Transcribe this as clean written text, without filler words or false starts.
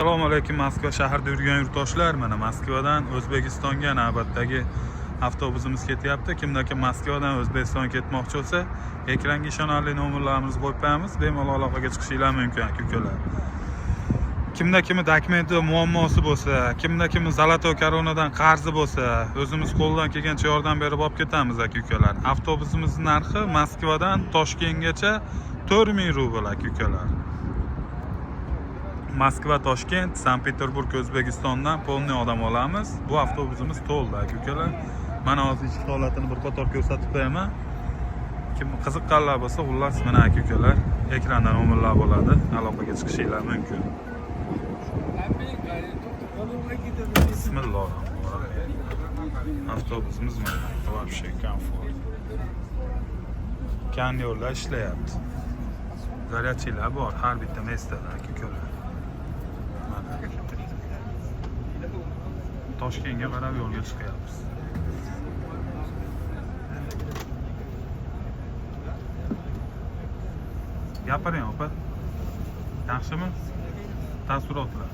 Assalomu alaykum Moskva shahrida yurgan yurtdoshlar. Mana Moskvadan O'zbekistonga navbatdagi avtobusimiz ketyapti. Kimda kim Moskvadan O'zbekistonga ketmoqchi bo'lsa, ekranga ishonarli nomerlarimizni qo'yib qo'yamiz. Bemalol aloqaga chiqishingiz mumkin, aka-ukalar. Kimda kimi dokumenti muammosi bo'lsa, kimda kimi Zolotoy koronadan qarzi bo'lsa, o'zimiz qo'ldan kelgancha yordam berib olib ketamiz, aka-ukalar. Avtobusimizning narxi Moskvadan Toshkentgacha 4000 rubl, aka-ukalar. Moskva, Toshkent, Sankt-Peterburg, O'zbekistondan polni odam olamiz. Bu avtobusimiz to'ldi, aka-ukalar. Mana hozir ichki holatini bir qator ko'rsatib qo'yaman. Kim qiziqqanlar bo'lsa, xullas mana aka-ukalar, ekranda nomerlar bo'ladi. Aloqaga chiqishingiz mumkin. Bismillahirrohmanirrohim. Avtobusimiz mana вообще komfort. Kanyorlar ishlayapti. Zaryadchilar bor har bitta mestada, aka-ukalar. Toshkentga qarab yo'lga chiqyapmiz. Gapiring, opa. Yaxshimi? Taassurotlar.